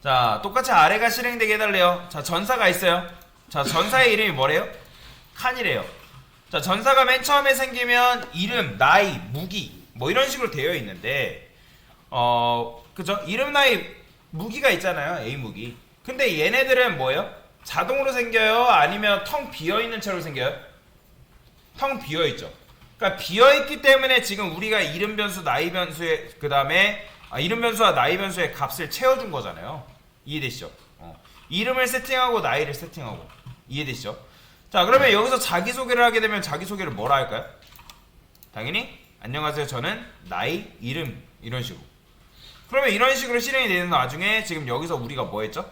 자, 똑같이 아래가 실행되게 해달래요. 자, 전사가 있어요. 자, 전사의 이름이 뭐래요? 칸이래요. 자, 전사가 맨 처음에 생기면 이름, 나이, 무기 뭐 이런 식으로 되어 있는데 그죠? 이름, 나이, 무기가 있잖아요. A 무기. 근데 얘네들은 뭐예요? 자동으로 생겨요? 아니면 텅 비어있는 채로 생겨요? 텅 비어있죠. 그러니까 비어있기 때문에 지금 우리가 이름 변수, 나이 변수에 그 다음에 이름 변수와 나이 변수의 값을 채워준 거잖아요. 이해되시죠? 이름을 세팅하고 나이를 세팅하고. 이해되시죠? 자, 그러면 여기서 자기소개를 하게 되면 자기소개를 뭐라 할까요? 당연히 안녕하세요, 저는 나이, 이름 이런 식으로. 그러면 이런 식으로 실행이 되는 와중에 지금 여기서 우리가 뭐 했죠?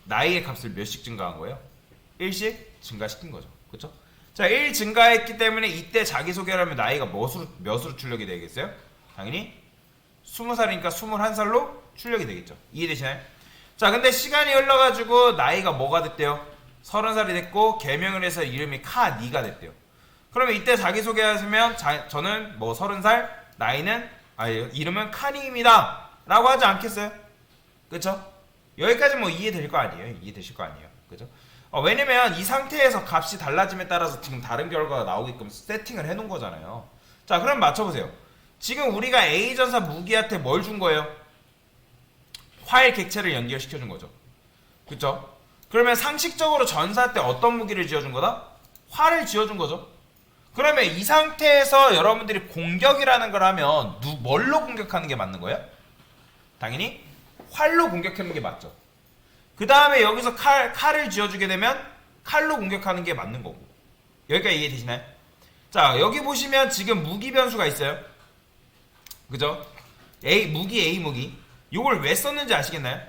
나이의 값을 몇씩 증가한 거예요? 1씩 증가시킨 거죠. 그쵸? 자, 1 증가했기 때문에 이때 자기소개를 하면 나이가 몇으로 출력이 되겠어요? 당연히 20살이니까 21살로 출력이 되겠죠. 이해되시나요? 자, 근데 시간이 흘러가지고 나이가 뭐가 됐대요? 30살이 됐고 개명을 해서 이름이 카니가 됐대요. 그러면 이때 자기소개하시면 저는 뭐 30살, 나이는 이름은 카니입니다 라고 하지 않겠어요? 그쵸? 여기까지 뭐 이해될 거 아니에요? 이해되실 거 아니에요? 그죠? 왜냐면 이 상태에서 값이 달라짐에 따라서 지금 다른 결과가 나오게끔 세팅을 해놓은 거잖아요. 자, 그럼 맞춰보세요. 지금 우리가 A전사 무기한테 뭘 준 거예요? 화일 객체를 연결시켜 준 거죠. 그쵸? 그러면 상식적으로 전사 때 어떤 무기를 지어준 거다? 활을 지어준 거죠. 그러면 이 상태에서 여러분들이 공격이라는 걸 하면 뭘로 공격하는 게 맞는 거예요? 당연히 활로 공격하는 게 맞죠. 그 다음에 여기서 칼을 지어주게 되면 칼로 공격하는 게 맞는 거고. 여기까지 이해되시나요? 자, 여기 보시면 지금 무기 변수가 있어요. 그죠? A 무기. 요걸 왜 썼는지 아시겠나요?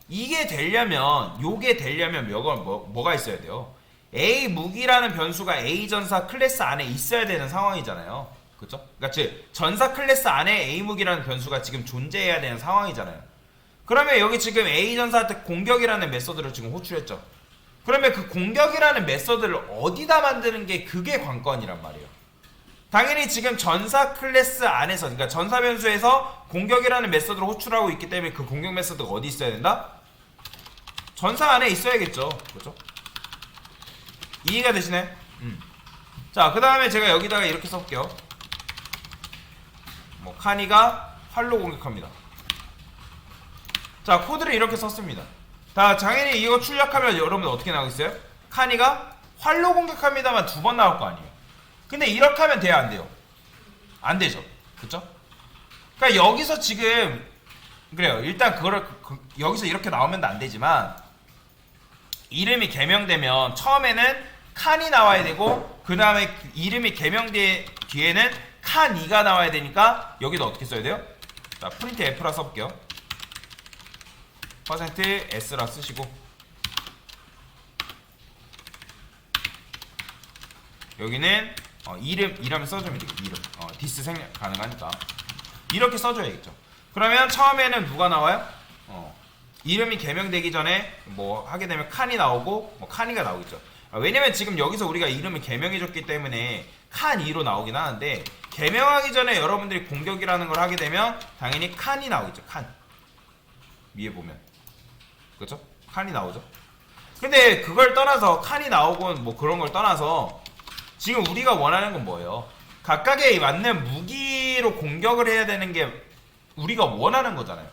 이게 되려면 요게 되려면 뭐가 있어야 돼요? A 무기라는 변수가 A 전사 클래스 안에 있어야 되는 상황이잖아요. 그쵸? 그러니까 즉 전사 클래스 안에 A 무기라는 변수가 지금 존재해야 되는 상황이잖아요. 그러면 여기 지금 A 전사한테 공격이라는 메서드를 지금 호출했죠. 그러면 그 공격이라는 메서드를 어디다 만드는 게 그게 관건이란 말이에요. 당연히 지금 전사 클래스 안에서, 그러니까 전사 변수에서 공격이라는 메서드를 호출하고 있기 때문에 그 공격 메서드가 어디 있어야 된다? 전사 안에 있어야겠죠. 그렇죠? 이해가 되시나요? 자, 그 다음에 제가 여기다가 이렇게 써볼게요. 뭐 카니가 활로 공격합니다. 자, 코드를 이렇게 썼습니다. 자, 당연히 이거 출력하면 여러분 어떻게 나오겠어요? 카니가 활로 공격합니다만 2번 나올 거 아니에요. 근데 이렇게 하면 돼요, 안 돼요? 안 되죠. 그쵸? 그러니까 여기서 지금 그래요. 일단 그거를 여기서 이렇게 나오면 안 되지만 이름이 개명되면 처음에는 칸이 나와야 되고 그 다음에 이름이 개명된 뒤에는 칸이가 나와야 되니까 여기도 어떻게 써야 돼요? 자, 프린트 F라 써볼게요. %S라 쓰시고 여기는 이름 써주면 되겠죠. 이름 디스 생략 가능하니까 이렇게 써줘야겠죠. 그러면 처음에는 누가 나와요? 이름이 개명되기 전에 뭐 하게 되면 칸이 나오고 뭐 카니가 나오겠죠. 왜냐면 지금 여기서 우리가 이름을 개명해줬기 때문에 칸2로 나오긴 하는데 개명하기 전에 여러분들이 공격이라는 걸 하게 되면 당연히 칸이 나오겠죠. 칸 위에 보면 그렇죠? 칸이 나오죠. 근데 그걸 떠나서 칸이 나오고 뭐 그런 걸 떠나서 지금 우리가 원하는 건 뭐예요? 각각에 맞는 무기로 공격을 해야 되는 게 우리가 원하는 거잖아요.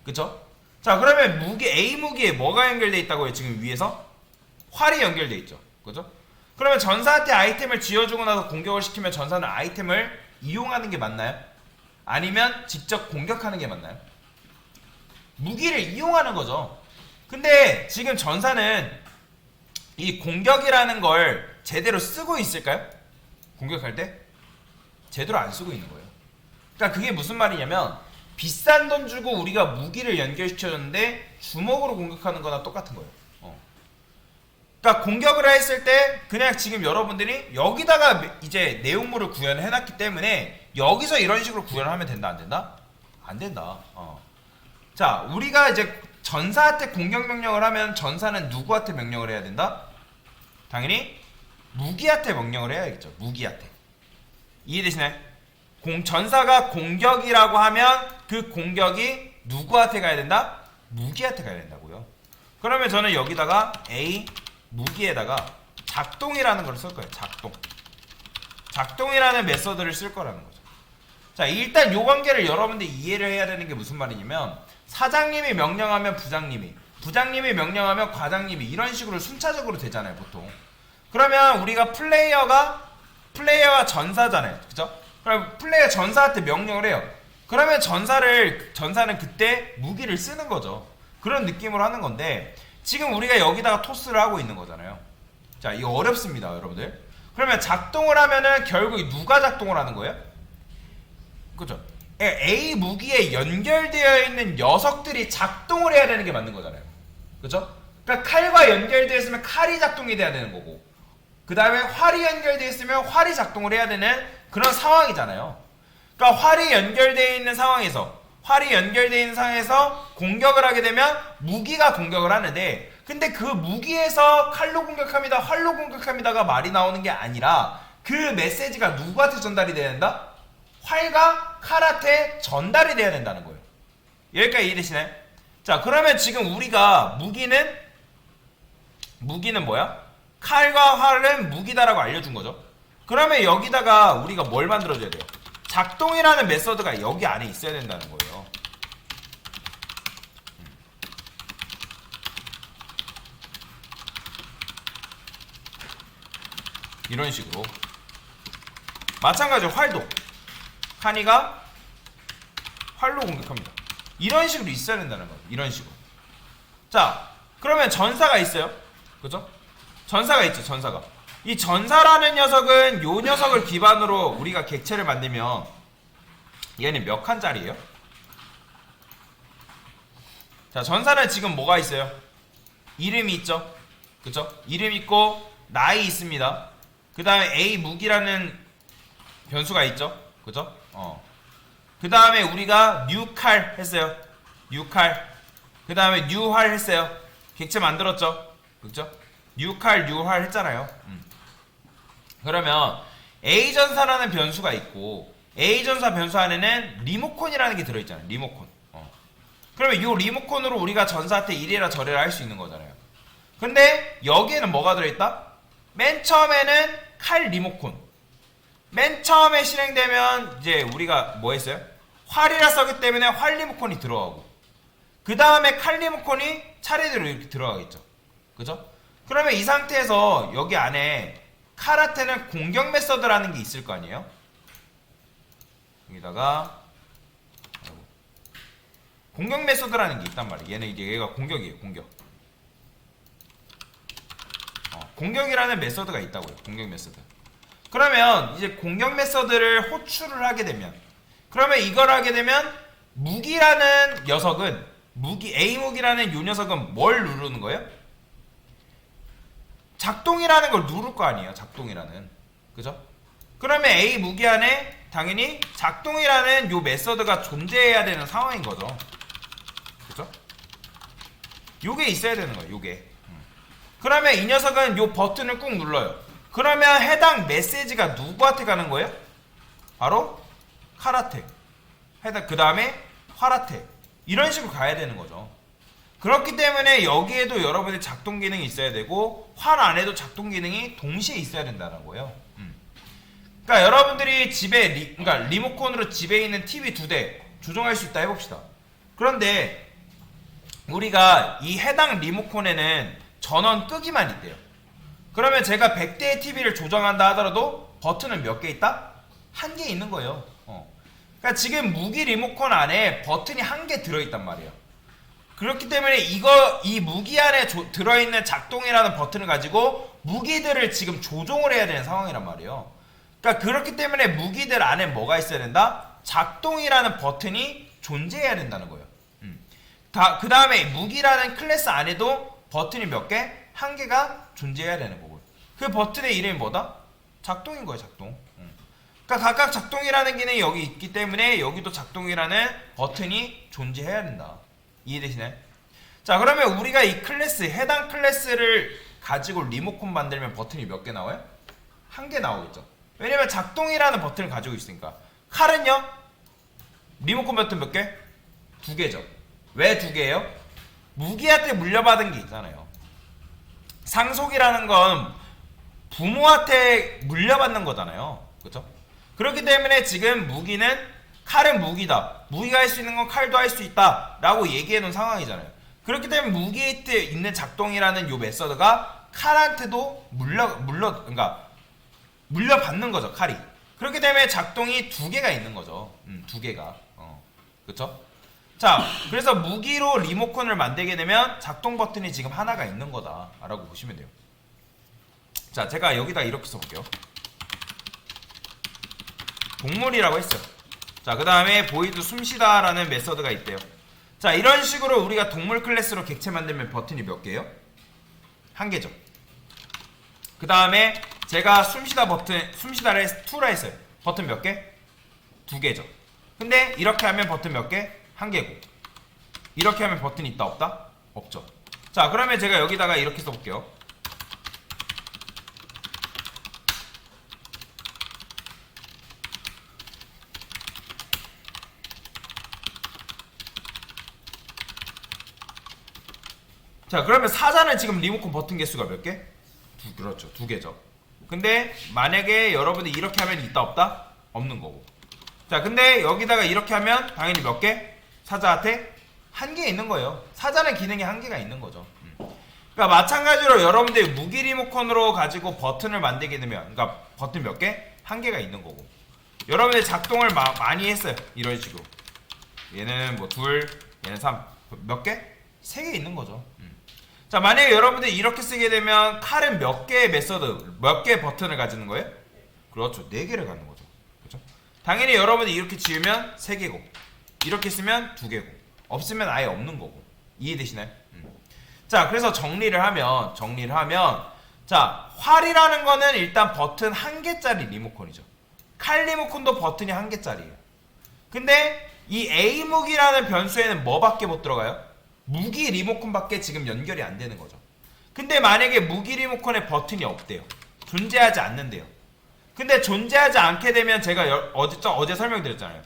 그쵸? 자, 그러면 A 무기에 뭐가 연결되어 있다고요? 지금 위에서? 활이 연결되어 있죠. 그죠? 그러면 전사한테 아이템을 지어주고 나서 공격을 시키면 전사는 아이템을 이용하는 게 맞나요? 아니면 직접 공격하는 게 맞나요? 무기를 이용하는 거죠. 근데 지금 전사는 이 공격이라는 걸 제대로 쓰고 있을까요? 공격할 때? 제대로 안 쓰고 있는 거예요. 그러니까 그게 무슨 말이냐면 비싼 돈 주고 우리가 무기를 연결시켜줬는데 주먹으로 공격하는 거나 똑같은 거예요. 그러니까 공격을 했을 때 그냥 지금 여러분들이 여기다가 이제 내용물을 구현을 해놨기 때문에 여기서 이런 식으로 구현을 하면 된다 안 된다? 안 된다. 자, 우리가 이제 전사한테 공격 명령을 하면 전사는 누구한테 명령을 해야 된다? 당연히 무기한테 명령을 해야겠죠. 무기한테. 이해되시나요? 전사가 공격이라고 하면 그 공격이 누구한테 가야 된다? 무기한테 가야 된다고요. 그러면 저는 여기다가 A 무기에다가 작동이라는 걸 쓸 거예요. 작동이라는 메서드를 쓸 거라는 거죠. 자, 일단 요 관계를 여러분들이 이해를 해야 되는 게 무슨 말이냐면, 사장님이 명령하면 부장님이 명령하면 과장님이, 이런 식으로 순차적으로 되잖아요, 보통. 그러면 우리가 플레이어가 전사잖아요, 그죠? 그럼 플레이어 전사한테 명령을 해요. 그러면 전사는 그때 무기를 쓰는 거죠. 그런 느낌으로 하는 건데, 지금 우리가 여기다가 토스를 하고 있는 거잖아요. 자, 이거 어렵습니다, 여러분들. 그러면 작동을 하면은 결국 누가 작동을 하는 거예요? 그죠? A 무기에 연결되어 있는 녀석들이 작동을 해야 되는 게 맞는 거잖아요. 그죠? 그러니까 칼과 연결되어 있으면 칼이 작동이 돼야 되는 거고, 그 다음에 활이 연결되어 있으면 활이 작동을 해야 되는 그런 상황이잖아요. 그러니까 활이 연결되어 있는 상황에서 공격을 하게 되면 무기가 공격을 하는데, 근데 그 무기에서 칼로 공격합니다, 활로 공격합니다가 말이 나오는 게 아니라 그 메시지가 누구한테 전달이 돼야 된다? 활과 칼한테 전달이 돼야 된다는 거예요. 여기까지 이해되시나요? 자, 그러면 지금 우리가 무기는 뭐야? 칼과 활은 무기다라고 알려준 거죠. 그러면 여기다가 우리가 뭘 만들어줘야 돼요? 작동이라는 메서드가 여기 안에 있어야 된다는 거예요. 이런 식으로. 마찬가지로 활도 칸이가 활로 공격합니다. 이런 식으로 있어야 된다는 거예요. 이런 식으로. 자, 그러면 전사가 있어요. 그죠? 전사가 있죠. 전사가. 이 전사라는 녀석은 요 녀석을 기반으로 우리가 객체를 만들면 얘는 몇 칸짜리예요? 자, 전사는 지금 뭐가 있어요? 이름이 있죠. 그죠? 이름 있고 나이 있습니다. 그 다음에 A 무기라는 변수가 있죠. 그죠? 그 다음에 우리가 new 칼 했어요. new 칼. 그 다음에 new 활 했어요. 객체 만들었죠. 그죠? new 칼, new 활 했잖아요. 그러면 A 전사라는 변수가 있고, A 전사 변수 안에는 리모컨이라는 게 들어있잖아요. 리모컨. 그러면 이 리모컨으로 우리가 전사한테 이래라 저래라 할 수 있는 거잖아요. 근데 여기에는 뭐가 들어있다? 맨 처음에는 칼 리모컨. 맨 처음에 실행되면 이제 우리가 뭐 했어요? 활이라 썼기 때문에 활 리모컨이 들어가고, 그 다음에 칼 리모컨이 차례대로 이렇게 들어가겠죠. 그죠? 그러면 이 상태에서 여기 안에 칼한테는 공격 메서드라는 게 있을 거 아니에요? 여기다가 공격 메서드라는 게 있단 말이에요. 얘는 이제 얘가 공격이에요. 공격이라는 메서드가 있다고요. 공격 메서드. 그러면 이제 공격 메서드를 호출을 하게 되면, 그러면 이걸 하게 되면 무기라는 녀석은, A 무기라는 요 녀석은 뭘 누르는 거예요? 작동이라는 걸 누를 거 아니에요. 작동이라는. 그죠? 그러면 A 무기 안에 당연히 작동이라는 요 메서드가 존재해야 되는 상황인 거죠. 그죠? 요게 있어야 되는 거예요. 요게. 그러면 이 녀석은 요 버튼을 꾹 눌러요. 그러면 해당 메시지가 누구한테 가는 거예요? 바로 칼한테. 그 다음에 활한테. 이런 식으로 가야 되는 거죠. 그렇기 때문에 여기에도 여러분의 작동 기능이 있어야 되고, 활 안에도 작동 기능이 동시에 있어야 된다는 거예요. 그러니까 여러분들이 집에 그러니까 리모컨으로 집에 있는 TV 2대 조정할 수 있다 해봅시다. 그런데 우리가 이 해당 리모컨에는 전원 끄기만 있대요. 그러면 제가 100대의 TV를 조정한다 하더라도 버튼은 몇 개 있다? 1개 있는 거예요. 그러니까 지금 무기 리모컨 안에 버튼이 1개 들어있단 말이에요. 그렇기 때문에 이 무기 안에 들어있는 작동이라는 버튼을 가지고 무기들을 지금 조종을 해야 되는 상황이란 말이에요. 그러니까 그렇기 때문에 무기들 안에 뭐가 있어야 된다? 작동이라는 버튼이 존재해야 된다는 거예요. 그 다음에 무기라는 클래스 안에도 버튼이 몇 개? 1개가 존재해야 되는 거고요. 그 버튼의 이름이 뭐다? 작동인 거예요. 작동. 그러니까 각각 작동이라는 기능이 여기 있기 때문에 여기도 작동이라는 버튼이 존재해야 된다. 이해되시나요? 자, 그러면 우리가 이 클래스, 해당 클래스를 가지고 리모컨 만들면 버튼이 몇 개 나와요? 1개 나오겠죠. 왜냐면 작동이라는 버튼을 가지고 있으니까. 칼은요? 리모컨 버튼 몇 개? 2개죠. 왜 2개예요? 무기한테 물려받은 게 있잖아요. 상속이라는 건 부모한테 물려받는 거잖아요. 그렇죠? 그렇기 때문에 지금 무기는 칼은 무기다. 무기가 할 수 있는 건 칼도 할 수 있다. 라고 얘기해 놓은 상황이잖아요. 그렇기 때문에 무기에 있는 작동이라는 요 메서드가 칼한테도 그러니까 물려받는 거죠. 칼이. 그렇기 때문에 작동이 두 개가 있는 거죠. 두 개가. 그쵸? 자, 그래서 무기로 리모컨을 만들게 되면 작동 버튼이 지금 하나가 있는 거다. 라고 보시면 돼요. 자, 제가 여기다 이렇게 써볼게요. 동물이라고 했어요. 자, 그 다음에 보이드 숨쉬다 라는 메서드가 있대요. 자, 이런 식으로 우리가 동물 클래스로 객체 만들면 버튼이 몇 개예요? 한 개죠. 그 다음에 제가 숨쉬다를 2라 했어요. 버튼 몇 개? 2개죠. 근데 이렇게 하면 버튼 몇 개? 1개고. 이렇게 하면 버튼이 있다 없다? 없죠. 자, 그러면 제가 여기다가 이렇게 써볼게요. 자, 그러면 사자는 지금 리모컨 버튼 개수가 몇 개? 그렇죠. 2개죠. 근데 만약에 여러분이 이렇게 하면 있다 없다? 없는 거고. 자, 근데 여기다가 이렇게 하면 당연히 몇 개? 사자한테 1개 있는 거예요. 사자는 기능이 1개가 있는 거죠. 그러니까 마찬가지로 여러분들이 무기 리모컨으로 가지고 버튼을 만들게 되면, 그러니까 버튼 몇 개? 1개가 있는 거고. 여러분들이 작동을 많이 했어요. 이런 식으로. 얘는 뭐 2, 얘는 3. 몇 개? 3개 있는 거죠. 자, 만약에 여러분들이 이렇게 쓰게 되면 칼은 몇 개의 메서드, 몇 개의 버튼을 가지는 거예요? 그렇죠. 4개를 갖는 거죠. 그렇죠? 당연히 여러분이 이렇게 지으면 3개고, 이렇게 쓰면 2개고, 없으면 아예 없는 거고. 이해되시나요? 자, 그래서 정리를 하면 자, 활이라는 거는 일단 버튼 1개짜리 리모컨이죠. 칼 리모컨도 버튼이 1개짜리예요. 근데 이 A무기라는 변수에는 뭐밖에 못 들어가요? 무기 리모컨밖에 지금 연결이 안 되는 거죠. 근데 만약에 무기 리모컨에 버튼이 없대요. 존재하지 않는데요. 근데 존재하지 않게 되면 제가 어제 설명드렸잖아요.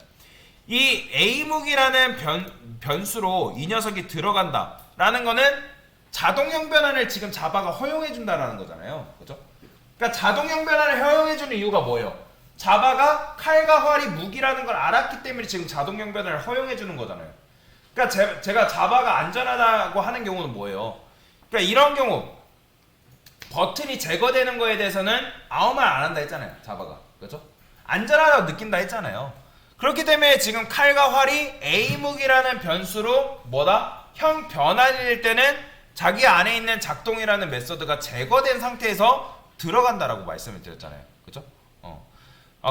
이 A무기라는 변수로 이 녀석이 들어간다 라는 거는 자동형 변환을 지금 자바가 허용해준다라는 거잖아요. 그죠? 그러니까 자동형 변환을 허용해주는 이유가 뭐예요? 자바가 칼과 활이 무기라는 걸 알았기 때문에 지금 자동형 변환을 허용해주는 거잖아요. 그러니까 제가 자바가 안전하다고 하는 경우는 뭐예요? 그러니까 이런 경우 버튼이 제거되는 거에 대해서는 아무 말 안 한다 했잖아요. 자바가. 그렇죠? 안전하다고 느낀다 했잖아요. 그렇기 때문에 지금 칼과 활이 A무기라는 변수로 뭐다? 형 변환일 때는 자기 안에 있는 작동이라는 메서드가 제거된 상태에서 들어간다라고 말씀을 드렸잖아요. 그렇죠?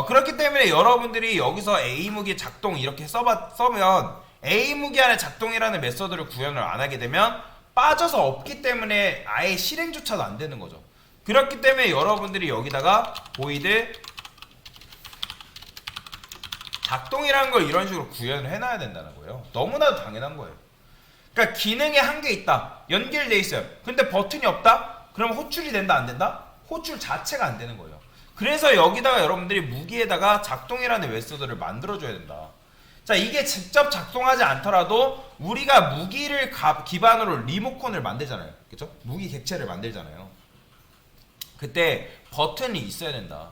그렇기 때문에 여러분들이 여기서 A무기 작동 이렇게 써면 A무기 안에 작동이라는 메서드를 구현을 안 하게 되면 빠져서 없기 때문에 아예 실행조차도 안 되는 거죠. 그렇기 때문에 여러분들이 여기다가 보이드 작동이라는 걸 이런 식으로 구현을 해놔야 된다는 거예요. 너무나도 당연한 거예요. 그러니까 기능에 한계 있다. 연결돼 있어요. 근데 버튼이 없다? 그럼 호출이 된다 안 된다? 호출 자체가 안 되는 거예요. 그래서 여기다가 여러분들이 무기에다가 작동이라는 메서드를 만들어줘야 된다. 자, 이게 직접 작동하지 않더라도 우리가 무기를 기반으로 리모컨을 만들잖아요. 그쵸? 무기 객체를 만들잖아요. 그때 버튼이 있어야 된다.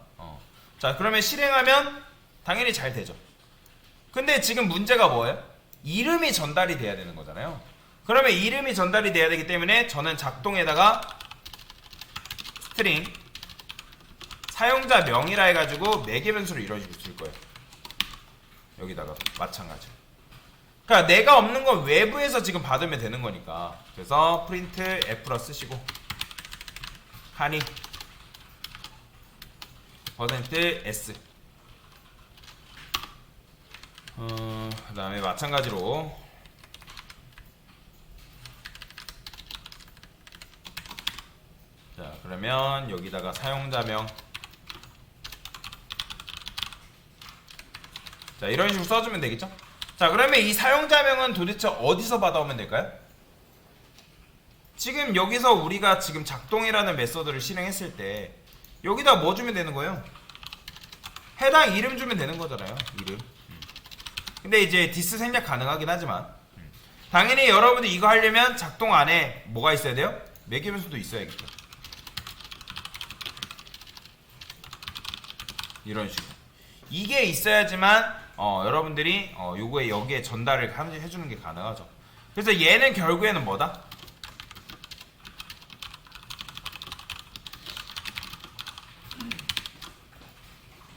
자, 그러면 실행하면 당연히 잘 되죠. 근데 지금 문제가 뭐예요? 이름이 전달이 돼야 되는 거잖아요. 그러면 이름이 전달이 돼야 되기 때문에 저는 작동에다가 스트링 사용자 명이라 해가지고 매개 변수로 이런 식으로 쓸 거예요. 여기다가 마찬가지. 그러니까 내가 없는 건 외부에서 지금 받으면 되는 거니까. 그래서 프린트 F로 쓰시고 하니 %s 그 다음에 마찬가지로 자, 그러면 여기다가 사용자명 자, 이런 식으로 써주면 되겠죠? 자, 그러면 이 사용자명은 도대체 어디서 받아오면 될까요? 지금 여기서 우리가 지금 작동이라는 메서드를 실행했을 때 여기다 뭐 주면 되는 거예요? 해당 이름 주면 되는 거잖아요. 이름. 근데 이제 디스 생략 가능하긴 하지만 당연히 여러분들 이거 하려면 작동 안에 뭐가 있어야 돼요? 매개 변수도 있어야겠죠. 이런 식으로 이게 있어야지만 여러분들이 요거에 여기에 전달을 해주는 게 가능하죠. 그래서 얘는 결국에는 뭐다?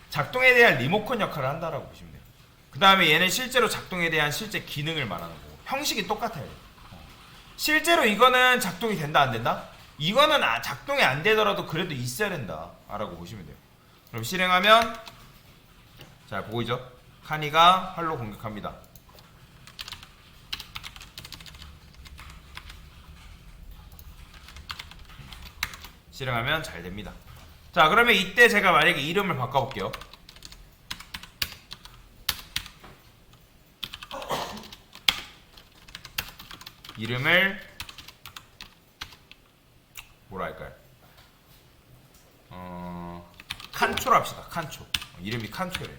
작동에 대한 리모컨 역할을 한다라고 보시면 돼요. 그 다음에 얘는 실제로 작동에 대한 실제 기능을 말하는 거고 형식이 똑같아요. 실제로 이거는 작동이 된다 안 된다? 이거는 작동이 안 되더라도 그래도 있어야 된다 라고 보시면 돼요. 그럼 실행하면 자 보이죠? 카니가 활로 공격합니다. 실행하면 잘 됩니다. 자 그러면 이때 제가 만약에 이름을 바꿔볼게요. 이름을 뭐라 할까요? 칸초로 합시다. 칸초. 이름이 칸초래요.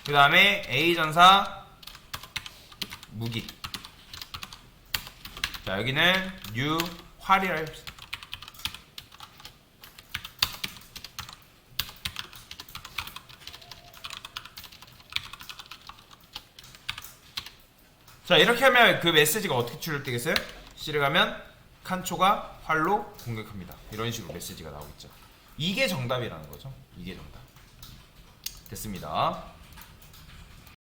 그 다음에 A전사 무기. 자 여기는 뉴 활이라 합시다. 자 이렇게 하면 그 메시지가 어떻게 출력되겠어요? 실행하면 칸초가 활로 공격합니다. 이런 식으로 메시지가 나오겠죠. 이게 정답이라는 거죠. 이게 정답. 됐습니다.